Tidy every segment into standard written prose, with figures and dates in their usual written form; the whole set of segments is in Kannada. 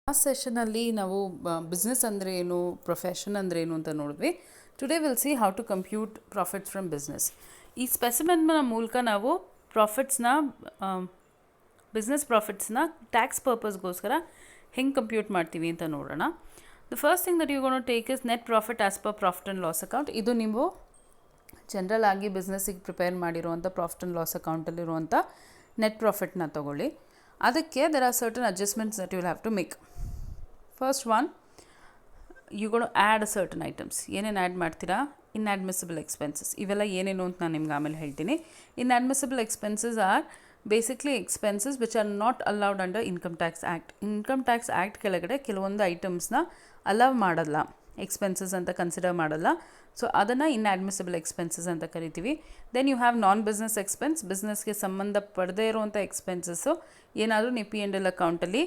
ಲಾಸ್ಟ್ ಸೆಷನಲ್ಲಿ ನಾವು ಬಿಸ್ನೆಸ್ ಅಂದರೆ ಏನು, ಪ್ರೊಫೆಷನ್ ಅಂದರೆ ಏನು ಅಂತ ನೋಡಿದ್ವಿ. Today will see how to compute profits from business. ಈ ಸ್ಪೆಸಿಮೆನ್ನ ಮೂಲಕ ನಾವು ಬಿಸ್ನೆಸ್ ಪ್ರಾಫಿಟ್ಸ್ನ ಟ್ಯಾಕ್ಸ್ ಪರ್ಪಸ್ಗೋಸ್ಕರ ಹೆಂಗೆ ಕಂಪ್ಯೂಟ್ ಮಾಡ್ತೀವಿ ಅಂತ ನೋಡೋಣ. The first thing that you gonna take is net profit as per profit and loss account. ಇದು ನೀವು ಜನರಲ್ ಆಗಿ ಬಿಸ್ನೆಸ್ಸಿಗೆ ಪ್ರಿಪೇರ್ ಮಾಡಿರುವಂಥ ಪ್ರಾಫಿಟ್ ಆ್ಯಂಡ್ ಲಾಸ್ ಅಕೌಂಟಲ್ಲಿರುವಂಥ ನೆಟ್ ಪ್ರಾಫಿಟ್ನ ತೊಗೊಳ್ಳಿ. ಅದಕ್ಕೆ there are certain adjustments that you will have to make. First one, you gonna add certain items. ಏನೇನು ಆ್ಯಡ್ ಮಾಡ್ತೀರಾ? Inadmissible expenses. ಇವೆಲ್ಲ ಏನೇನು ಅಂತ ನಾನು ನಿಮ್ಗೆ ಆಮೇಲೆ ಹೇಳ್ತೀನಿ. Inadmissible expenses are basically expenses which are not allowed under income tax act. Income tax act ಕೆಳಗಡೆ ಕೆಲವೊಂದು ಐಟಮ್ಸ್ನ ಅಲೌ ಮಾಡಲ್ಲ, ಎಕ್ಸ್ಪೆನ್ಸಸ್ ಅಂತ ಕನ್ಸಿಡರ್ ಮಾಡಲ್ಲ. ಸೊ ಅದನ್ನು ಇನ್ಅಡ್ಮಿಸಿಬಲ್ ಎಕ್ಸ್ಪೆನ್ಸಸ್ ಅಂತ ಕರಿತೀವಿ. Then you have non business expense. ಬಿಸ್ನೆಸ್ಗೆ ಸಂಬಂಧ ಪಡದೇ ಇರುವಂಥ ಎಕ್ಸ್ಪೆನ್ಸಸ್ಸು ಏನಾದರೂ ನೀವು P&L ಅಕೌಂಟಲ್ಲಿ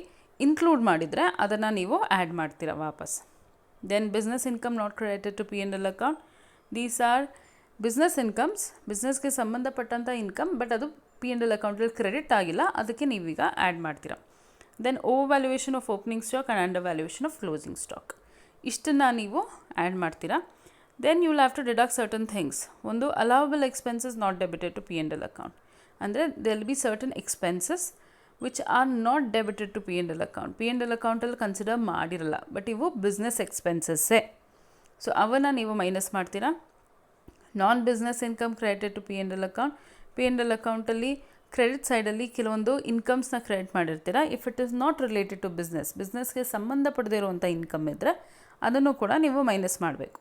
ಇನ್ಕ್ಲೂಡ್ ಮಾಡಿದರೆ ಅದನ್ನು ನೀವು ಆ್ಯಡ್ ಮಾಡ್ತೀರಾ ವಾಪಸ್. Then business income not credited to P&L account. These are business incomes, ಬಿಸ್ನೆಸ್ಗೆ ಸಂಬಂಧಪಟ್ಟಂಥ ಇನ್ಕಮ್, ಬಟ್ ಅದು P&L ಅಕೌಂಟಲ್ಲಿ ಕ್ರೆಡಿಟ್ ಆಗಿಲ್ಲ, ಅದಕ್ಕೆ ನೀವೀಗ ಆ್ಯಡ್ ಮಾಡ್ತೀರಾ. Then over valuation of opening stock and under valuation of closing stock. ಇಷ್ಟನ್ನು ನೀವು ಆ್ಯಡ್ ಮಾಡ್ತೀರಾ. Then you will have to deduct certain things. ಒಂದು, allowable expenses not debited to P&L account. ಅಂದರೆ there will be certain expenses which are not debited to P&L account. P&L ಅಕೌಂಟಲ್ಲಿ ಕನ್ಸಿಡರ್ ಮಾಡಿರಲ್ಲ, ಬಟ್ ಇವು ಬಿಸ್ನೆಸ್ ಎಕ್ಸ್ಪೆನ್ಸಸ್ಸೇ. ಸೊ ಅವನ್ನು ನೀವು ಮೈನಸ್ ಮಾಡ್ತೀರಾ. Non business income credited to P&L account. P&L ಅಕೌಂಟಲ್ಲಿ ಕ್ರೆಡಿಟ್ ಸೈಡಲ್ಲಿ ಕೆಲವೊಂದು ಇನ್ಕಮ್ಸ್ನ ಕ್ರೆಡಿಟ್ ಮಾಡಿರ್ತೀರ. If it is not related to ಬಿಸ್ನೆಸ್ಗೆ ಸಂಬಂಧಪಡದೇ ಇರುವಂಥ ಇನ್ಕಮ್ ಇದ್ದರೆ ಅದನ್ನು ಕೂಡ ನೀವು ಮೈನಸ್ ಮಾಡಬೇಕು.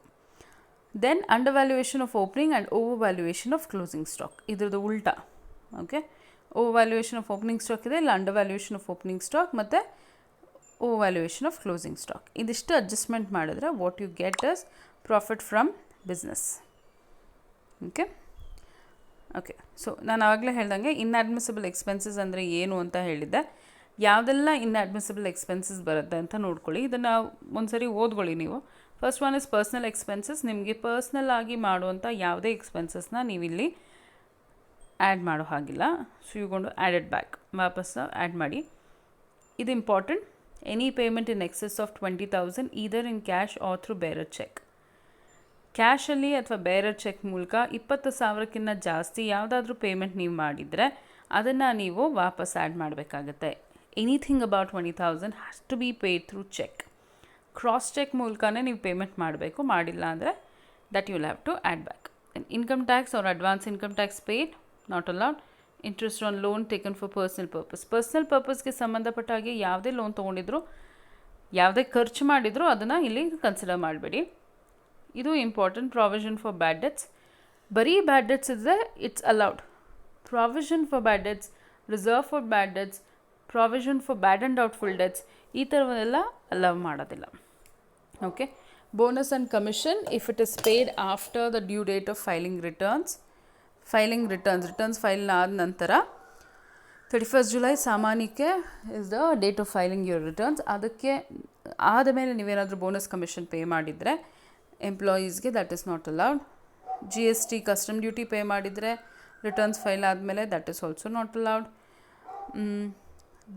Then under valuation of opening and over valuation of closing stock. ಇದ್ರದ್ದು ಉಲ್ಟಾ. Okay, over valuation of opening stock ಇದೆ, ಇಲ್ಲ under valuation of opening stock ಮತ್ತು over valuation of closing stock. ಇದಿಷ್ಟು ಅಡ್ಜಸ್ಟ್ಮೆಂಟ್ ಮಾಡಿದ್ರೆ what you get is profit from business. Okay, so ನಾನು ಆವಾಗಲೇ ಹೇಳ್ದಂಗೆ ಇನ್ಅಡ್ಮಿಸಿಬಲ್ ಎಕ್ಸ್ಪೆನ್ಸಸ್ ಅಂದರೆ ಏನು ಅಂತ ಹೇಳಿದ್ದೆ. ಯಾವುದೆಲ್ಲ ಇನ್ಅಡ್ಮಿಸಿಬಲ್ ಎಕ್ಸ್ಪೆನ್ಸಸ್ ಬರುತ್ತೆ ಅಂತ ನೋಡ್ಕೊಳ್ಳಿ. ಇದನ್ನು ಒಂದ್ಸರಿ ಓದ್ಕೊಳ್ಳಿ ನೀವು. First one is personal expenses. ನಿಮಗೆ ಪರ್ಸ್ನಲ್ ಆಗಿ ಮಾಡುವಂಥ ಯಾವುದೇ ಎಕ್ಸ್ಪೆನ್ಸಸ್ನ ನೀವಿಲ್ಲಿ ಆ್ಯಡ್ ಮಾಡೋ ಹಾಗಿಲ್ಲ. So you go and add it back, ವಾಪಸ್ ಆ್ಯಡ್ ಮಾಡಿ. ಇದು important. Any payment in excess of 20,000 either in cash or through bearer cheque. ಕ್ಯಾಶಲ್ಲಿ ಅಥವಾ ಬೇರರ್ ಚೆಕ್ ಮೂಲಕ 20,000ಕ್ಕಿಂತ ಜಾಸ್ತಿ ಯಾವುದಾದ್ರೂ ಪೇಮೆಂಟ್ ನೀವು ಮಾಡಿದರೆ ಅದನ್ನು ನೀವು ವಾಪಸ್ ಆ್ಯಡ್ ಮಾಡಬೇಕಾಗತ್ತೆ. Anything about 20,000 has to be paid through cheque. Cross cheque ಮೂಲಕನೇ ನೀವು ಪೇಮೆಂಟ್ ಮಾಡಬೇಕು. ಮಾಡಿಲ್ಲ ಅಂದರೆ that you will have to add back. Income tax or advance income tax paid not allowed. Interest on loan taken for personal purpose. Personal ಪರ್ಪಸ್ಗೆ ಸಂಬಂಧಪಟ್ಟ ಹಾಗೆ ಯಾವುದೇ ಲೋನ್ ತೊಗೊಂಡಿದ್ರು, ಯಾವುದೇ ಖರ್ಚು ಮಾಡಿದ್ರು ಅದನ್ನು ಇಲ್ಲಿ ಕನ್ಸಿಡರ್ ಮಾಡಬೇಡಿ. ಇದು important. Provision for bad debts. ಬರೀ ಬ್ಯಾಡ್ ಡೆಟ್ಸ್ ಇದ್ದರೆ it's allowed. Provision for bad debts, reserve for bad debts, provision for bad and doubtful debts, ಈ ಥರವನ್ನೆಲ್ಲ ಅಲೌ ಮಾಡೋದಿಲ್ಲ. Okay, bonus and commission if it is paid after the due date of filing returns file ಆದ ನಂತರ 31st July ಸಾಮಾನ್ಯಕ್ಕೆ is the date of filing your returns. ಅದಕ್ಕೆ ಆದಮೇಲೆ ನೀವೇನಾದರೂ ಬೋನಸ್ ಕಮಿಷನ್ ಪೇ ಮಾಡಿದರೆ ಎಂಪ್ಲಾಯೀಸ್ಗೆ that is not allowed. GST custom duty pay ಮಾಡಿದರೆ ರಿಟರ್ನ್ಸ್ ಫೈಲ್ ಆದಮೇಲೆ that is also not allowed.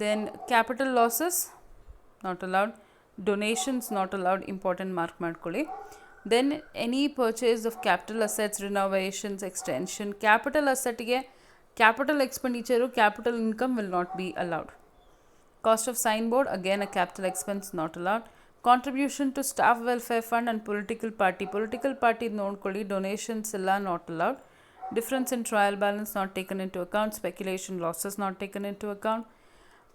Then capital losses not allowed. Donations not allowed. Important mark ಮಾಡ್ಕೊಳ್ಳಿ. Then any purchase of capital assets, renovations, extension. Capital ಅಸೆಟ್ಗೆ capital expenditure, capital income will not be allowed. Cost of sign board, again a capital expense, not allowed. Contribution to staff welfare fund and political party ನೋಡ್ಕೊಳ್ಳಿ. ಡೊನೇಷನ್ಸ್ ಎಲ್ಲ not allowed. Difference in trial balance not taken into account. Speculation losses not taken into account.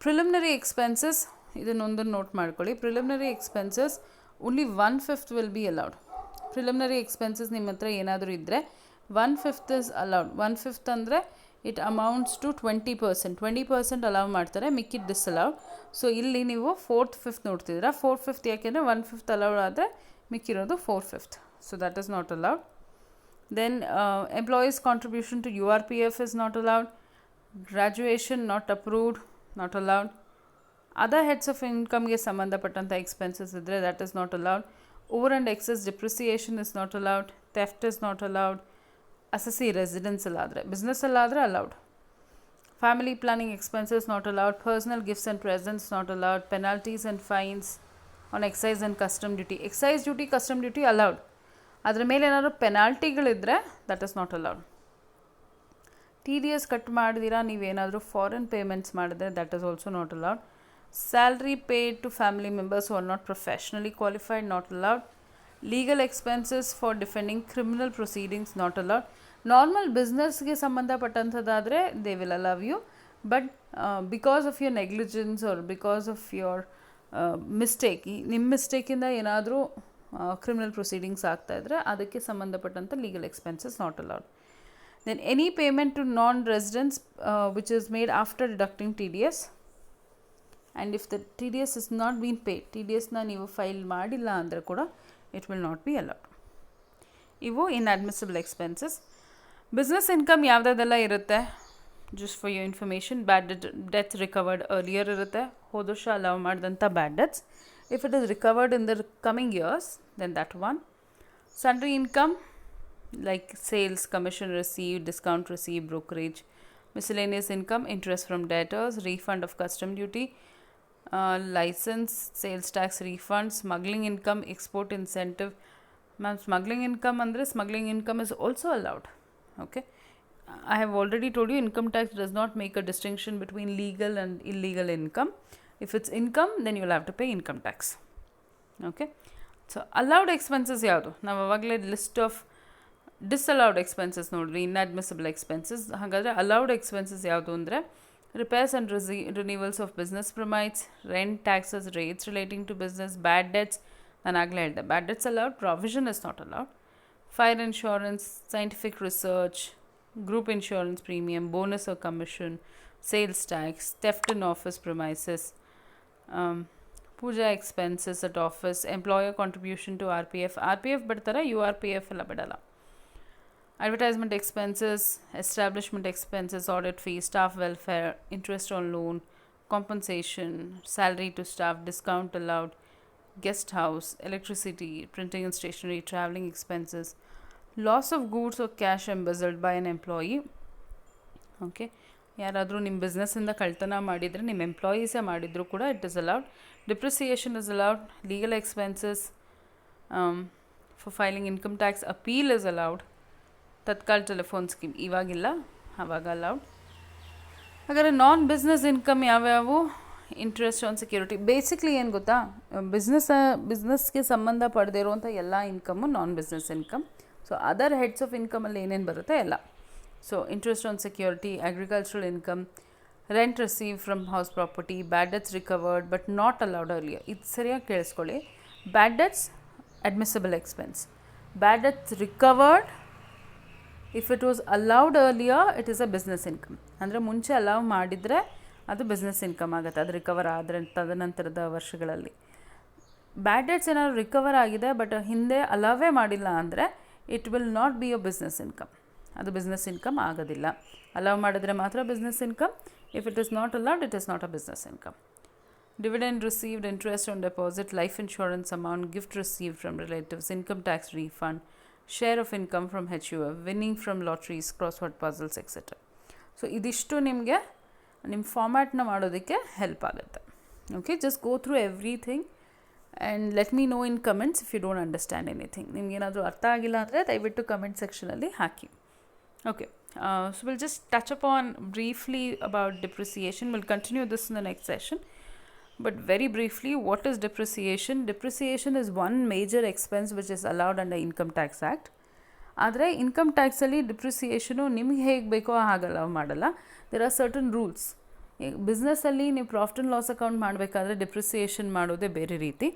Preliminary expenses, ಇದನ್ನೊಂದನ್ನು ನೋಟ್ ಮಾಡ್ಕೊಳ್ಳಿ. Preliminary expenses only 1/5 will be allowed. Preliminary expenses ನಿಮ್ಮ ಹತ್ರ ಏನಾದರೂ ಇದ್ದರೆ 1/5 ಇಸ್ ಅಲೌಡ್. 1/5 ಅಂದರೆ ಇಟ್ ಅಮೌಂಟ್ಸ್ ಟು 20%. 20% ಅಲೌ ಮಾಡ್ತಾರೆ, ಮಿಕ್ಕಿದ್ದು ಡಿಸಲೌಡ್. ಸೊ ಇಲ್ಲಿ ನೀವು 4th 5th ನೋಡ್ತಿದ್ದೀರಾ. 4th 5th ಯಾಕೆಂದರೆ 1/5 ಅಲೌಡ್ ಆದರೆ ಮಿಕ್ಕಿರೋದು 4/5. So that is not allowed. Then employees contribution to URPF is not allowed. Graduation not approved, not allowed. Other heads of ಇನ್ಕಮ್ಗೆ ಸಂಬಂಧಪಟ್ಟಂಥ ಎಕ್ಸ್ಪೆನ್ಸಸ್ ಇದ್ದರೆ that is not allowed. Over and excess depreciation is not allowed. Theft is not allowed. Assessee ರೆಸಿಡೆನ್ಸಲ್ಲಾದರೆ, ಬಿಸ್ನೆಸ್ಸಲ್ಲಾದರೆ allowed. Family planning expenses not allowed. Personal gifts and presents not allowed. Penalties and fines on excise and custom duty. Excise duty, custom duty allowed. ಅದರ ಮೇಲೆ ಏನಾದರೂ ಪೆನಾಲ್ಟಿಗಳಿದ್ದರೆ that is not allowed. TDS cut ಮಾಡಿದಿರಾ ನೀವೇನಾದರೂ ಫಾರಿನ್ ಪೇಮೆಂಟ್ಸ್ ಮಾಡಿದ್ರೆ that is also not allowed. Salary paid to family members who are not professionally qualified not allowed. Legal expenses for defending criminal proceedings not allowed. Normal ಬಿಸ್ನೆಸ್ಗೆ ಸಂಬಂಧಪಟ್ಟಂಥದ್ದಾದರೆ they will allow you, but because of your negligence or because of your mistake, ನಿಮ್ಮ ಮಿಸ್ಟೇಕಿಂದ ಏನಾದರೂ ಕ್ರಿಮಿನಲ್ ಪ್ರೊಸೀಡಿಂಗ್ಸ್ ಆಗ್ತಾಯಿದ್ರೆ ಅದಕ್ಕೆ ಸಂಬಂಧಪಟ್ಟಂಥ legal expenses not allowed. Then any payment to non residents which is made after deducting TDS, and if the TDS is not been paid, TDSನ ನೀವು ಫೈಲ್ ಮಾಡಿಲ್ಲ ಅಂದರೆ ಕೂಡ it will not be allowed. ಇವು ಇನ್ಅಡ್ಮಿಸಿಬಲ್ ಎಕ್ಸ್ಪೆನ್ಸಸ್. ಬಿಸ್ನೆಸ್ ಇನ್ಕಮ್ ಯಾವುದೆಲ್ಲ ಇರುತ್ತೆ, just for your information, bad debts recovered earlier ಇರುತ್ತೆ, ಹೋದ ವರ್ಷ ಅಲೌ ಮಾಡಿದಂಥ bad debts. If it is recovered in the coming years, then that one. Sundry income like sales, commission received, discount received, brokerage. Miscellaneous income, interest from debtors, refund of custom duty, license, sales tax refund, smuggling income, export incentive. Ma'am, smuggling income is also allowed. Okay. I have already told you income tax does not make a distinction between legal and illegal income. If it's income, then you will have to pay income tax. Okay. So allowed expenses ಯಾವುದು, ನಾವು ಅವಾಗಲೇ ಲಿಸ್ಟ್ ಆಫ್ ಡಿಸ್ಅಲೌಡ್ ಎಕ್ಸ್ಪೆನ್ಸಸ್ ನೋಡ್ರಿ, ಇನ್ಅಡ್ಮಿಸಿಬಲ್ ಎಕ್ಸ್ಪೆನ್ಸಸ್. ಹಾಗಾದರೆ ಅಲೌಡ್ ಎಕ್ಸ್ಪೆನ್ಸಸ್ ಯಾವುದು ಅಂದರೆ repairs and renewals of business premises, rent, taxes, rates relating to business, bad debts. ನಾನು ಆಗಲೇ ಹೇಳಿದೆ bad debts allowed, provision is not allowed. Fire insurance, scientific research, group insurance premium, bonus or commission, sales tax, theft in office premises, puja expenses at office, employer contribution to RPF ಬಿಡ್ತಾರೆ, URPF ಎಲ್ಲ ಬಿಡಲ್ಲ. Advertisement expenses, establishment expenses, audit fee, staff welfare, interest on loan, compensation, salary to staff, discount allowed, guest house, electricity, printing and stationery, travelling expenses, loss of goods or cash embezzled by an employee. Okay, ಯಾರಾದರೂ ನಿಮ್ಮ ಬಿಸ್ನೆಸ್ಸಿಂದ ಕಳ್ತನ ಮಾಡಿದರೆ, ನಿಮ್ಮ ಎಂಪ್ಲಾಯೀಸೇ ಮಾಡಿದರೂ ಕೂಡ it is allowed. Depreciation is allowed. Legal expenses for filing income tax appeal is allowed. Tatkal telephone scheme ಇವಾಗಿಲ್ಲ, ಆವಾಗ ಅಲೌಡ್. ಹಾಗಾದರೆ ನಾನ್ ಬಿಸ್ನೆಸ್ ಇನ್ಕಮ್ ಯಾವ್ಯಾವು, ಇಂಟ್ರೆಸ್ಟ್ ಆನ್ ಸೆಕ್ಯೂರಿಟಿ. ಬೇಸಿಕ್ಲಿ ಏನು ಗೊತ್ತಾ, ಬಿಸ್ನೆಸ್ಗೆ ಸಂಬಂಧ ಪಡೆದೇ ಇರುವಂಥ ಎಲ್ಲ income non business income. So other heads of ಇನ್ಕಮಲ್ಲಿ ಏನೇನು ಬರುತ್ತೆ ಎಲ್ಲ. So interest on security, agricultural income, rent receive from house property, bad debts recovered but not allowed earlier. ಇದು ಸರಿಯಾಗಿ ಕೇಳಿಸ್ಕೊಳ್ಳಿ. Bad debts admissible expense. Bad debts recovered if it was allowed earlier it is a business income. ಅಂದರೆ ಮುಂಚೆ ಅಲೌ ಮಾಡಿದರೆ ಅದು ಬಿಸ್ನೆಸ್ ಇನ್ಕಮ್ ಆಗುತ್ತೆ, ಅದು ರಿಕವರ್ ಆದರೆ ತದನಂತರದ ವರ್ಷಗಳಲ್ಲಿ. ಬ್ಯಾಡ್ ಡೆಟ್ಸ್ ಏನಾದರೂ ರಿಕವರ್ ಆಗಿದೆ ಬಟ್ ಹಿಂದೆ ಅಲೌವೇ ಮಾಡಿಲ್ಲ ಅಂದರೆ it will not be a business income. ಅದು ಬಿಸ್ನೆಸ್ ಇನ್ಕಮ್ ಆಗೋದಿಲ್ಲ. ಅಲೌ ಮಾಡಿದ್ರೆ ಮಾತ್ರ business income. If it is not allowed it is not a business income. Dividend received, interest on deposit, life insurance amount, gift received from relatives, income tax refund, share of income from HUF, winning from lotteries, crossword puzzles etcetera. So ಇದಿಷ್ಟು ನಿಮಗೆ ನಿಮ್ಮ ಫಾರ್ಮ್ಯಾಟ್ನ ಮಾಡೋದಕ್ಕೆ ಹೆಲ್ಪ್ ಆಗುತ್ತೆ. Okay, just go through everything and let me know in comments if you don't understand anything. ನಿಮಗೇನಾದರೂ ಅರ್ಥ ಆಗಿಲ್ಲ ಅಂದರೆ ದಯವಿಟ್ಟು ಕಮೆಂಟ್ ಸೆಕ್ಷನಲ್ಲಿ ಹಾಕಿ. Okay, so we'll just touch upon briefly about depreciation. We'll continue this in the next session. But very briefly, what is depreciation? Depreciation is one major expense which is allowed under Income Tax Act. ಆದರೆ ಇನ್ಕಮ್ ಟ್ಯಾಕ್ಸಲ್ಲಿ ಡಿಪ್ರಿಸಿಯೇಷನು ನಿಮ್ಗೆ ಹೇಗೆ ಬೇಕೋ ಹಾಗೆ ಅಲೌ ಮಾಡಲ್ಲ. There are certain rules. ಈಗ ಬಿಸ್ನೆಸ್ಸಲ್ಲಿ ನೀವು ಪ್ರಾಫಿಟ್ ಆ್ಯಂಡ್ ಲಾಸ್ ಅಕೌಂಟ್ ಮಾಡಬೇಕಾದ್ರೆ ಡಿಪ್ರಿಸಿಯೇಷನ್ ಮಾಡೋದೇ ಬೇರೆ ರೀತಿ.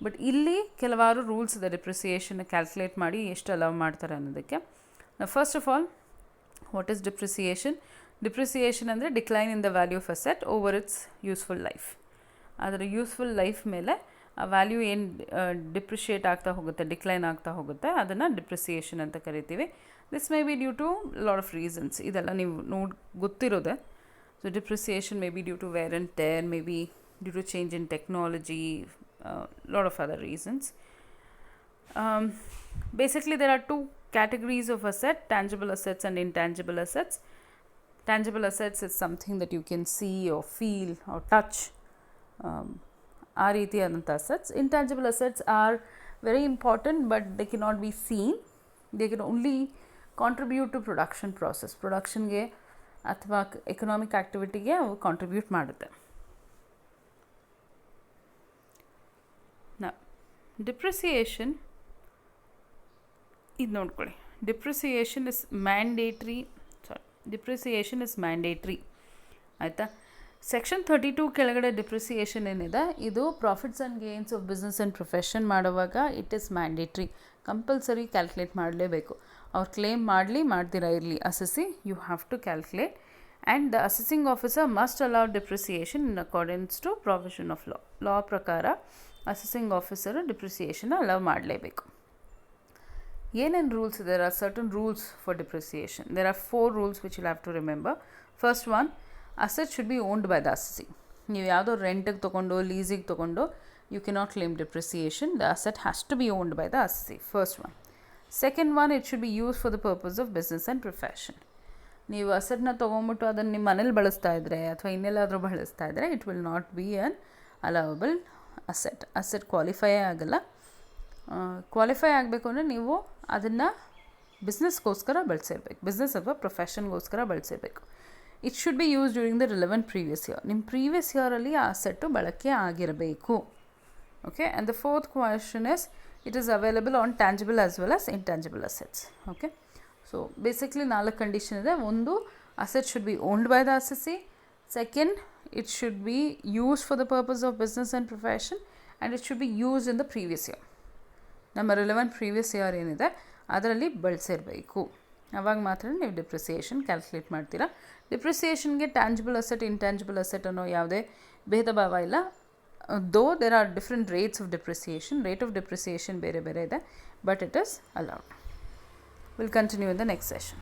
ಬಟ್ ಇಲ್ಲಿ ಕೆಲವಾರು ರೂಲ್ಸ್ ಇದೆ ಡಿಪ್ರಿಸಿಯೇಷನ್ನ ಕ್ಯಾಲ್ಕುಲೇಟ್ ಮಾಡಿ ಎಷ್ಟು ಅಲೌ ಮಾಡ್ತಾರೆ ಅನ್ನೋದಕ್ಕೆ. First of all, what is depreciation? Depreciation ಅಂದರೆ decline in the value of asset over its useful life. ಅದರ ಯೂಸ್ಫುಲ್ ಲೈಫ್ ಮೇಲೆ ಆ ವ್ಯಾಲ್ಯೂ ಏನು ಡಿಪ್ರಿಷಿಯೇಟ್ ಆಗ್ತಾ ಹೋಗುತ್ತೆ, ಡಿಕ್ಲೈನ್ ಆಗ್ತಾ ಹೋಗುತ್ತೆ, ಅದನ್ನು ಡಿಪ್ರಿಸಿಯೇಷನ್ ಅಂತ ಕರಿತೀವಿ. This may be due to lot of reasons. ಇದೆಲ್ಲ ನೀವು ಗೊತ್ತಿರೋದೆ. So depreciation may be due to wear and tear, may be due to change in technology, lot of other reasons. Basically there are two categories of asset, tangible assets and intangible assets. Tangible assets is something that you can see or feel or touch, ಆ ರೀತಿಯಾದಂಥ assets. Intangible assets are very important but they can not be seen, they can only contribute to production process, ಪ್ರೊಡಕ್ಷನ್ಗೆ ಅಥವಾ ಎಕನಾಮಿಕ್ ಆ್ಯಕ್ಟಿವಿಟಿಗೆ ಅವು ಕಾಂಟ್ರಿಬ್ಯೂಟ್ ಮಾಡುತ್ತೆ. ಡಿಪ್ರಿಸಿಯೇಷನ್ ಇದು ನೋಡ್ಕೊಳ್ಳಿ, ಡಿಪ್ರಿಸಿಯೇಷನ್ ಇಸ್ ಮ್ಯಾಂಡೇಟ್ರಿ ಆಯಿತಾ. ಸೆಕ್ಷನ್ 32 ಕೆಳಗಡೆ ಡಿಪ್ರಿಸಿಯೇಷನ್ ಏನಿದೆ ಇದು profits and gains of business and profession ಮಾಡುವಾಗ it is mandatory, compulsory calculate ಮಾಡಲೇಬೇಕು. ಅವ್ರು ಕ್ಲೇಮ್ ಮಾಡ್ದಿರಾ ಇರಲಿ assessee, you have to calculate. And the assessing officer must allow depreciation in accordance to provision of law ಪ್ರಕಾರ ಅಸೆಸಿಂಗ್ ಆಫೀಸರು ಡಿಪ್ರಿಸಿಯೇಷನ್ನ ಅಲೌ ಮಾಡಲೇಬೇಕು. ಏನೇನು ರೂಲ್ಸ್ ಇದೆ? there are certain rules for depreciation. There are 4 rules which you'll have to remember. First one, asset should be owned by the assessee. ನೀವು ಯಾವುದೋ ರೆಂಟಿಗೆ ತೊಗೊಂಡು ಲೀಸಿಗೆ ತೊಗೊಂಡು you cannot claim depreciation. The asset has to be owned by the assessee. First one. Second one, it should be used for the purpose of business and profession. ನೀವು ಅಸೆಟ್ನ ತೊಗೊಂಬಿಟ್ಟು ಅದನ್ನು ನಿಮ್ಮ ಮನೇಲಿ ಬಳಸ್ತಾ ಇದ್ದರೆ ಅಥವಾ ಇನ್ನೆಲ್ಲಾದರೂ ಬಳಸ್ತಾ ಇದ್ದರೆ it will not be an allowable asset qualify ಆಗಲ್ಲ. ಕ್ವಾಲಿಫೈ ಆಗಬೇಕು ಅಂದರೆ ನೀವು ಅದನ್ನು ಬಿಸ್ನೆಸ್ಗೋಸ್ಕರ ಬಳಸಿರ್ಬೇಕು, ಬಿಸ್ನೆಸ್ ಅಥವಾ ಪ್ರೊಫೆಷನ್ಗೋಸ್ಕರ ಬಳಸಿರ್ಬೇಕು. It should be use during the relevant previous year, ನಿಮ್ಮ ಪ್ರೀವಿಯಸ್ ಇಯರಲ್ಲಿ ಆ ಅಸೆಟ್ಟು ಬಳಕೆ ಆಗಿರಬೇಕು. Okay. And the fourth question is it is available on tangible as well as intangible assets. Okay. So basically 4 condition ಇದೆ. ಒಂದು, asset should be owned by the assessee. Second, it should be used for the purpose of business and profession and it should be used in the previous year. ನಮ್ಮ ರಿಲೆವೆಂಟ್ ಪ್ರೀವಿಯಸ್ ಇಯರ್ ಏನಿದೆ ಅದರಲ್ಲಿ ಬಳಸಿರಬೇಕು. ಆವಾಗ ಮಾತ್ರ ನೀವು ಡಿಪ್ರಿಸಿಯೇಷನ್ ಕ್ಯಾಲ್ಕುಲೇಟ್ ಮಾಡ್ತೀರಾ. ಡಿಪ್ರಿಸಿಯೇಷನ್ಗೆ ಟ್ಯಾಂಜಿಬಲ್ ಅಸೆಟ್ ಇಂಟ್ಯಾಂಜಿಬಲ್ ಅಸೆಟ್ ಅನ್ನೋ ಯಾವುದೇ ಭೇದ ಭಾವ ಇಲ್ಲ. Though there are different rates of depreciation, rate of depreciation ಬೇರೆ ಬೇರೆ ಇದೆ, but it is allowed. Will continue in the next session.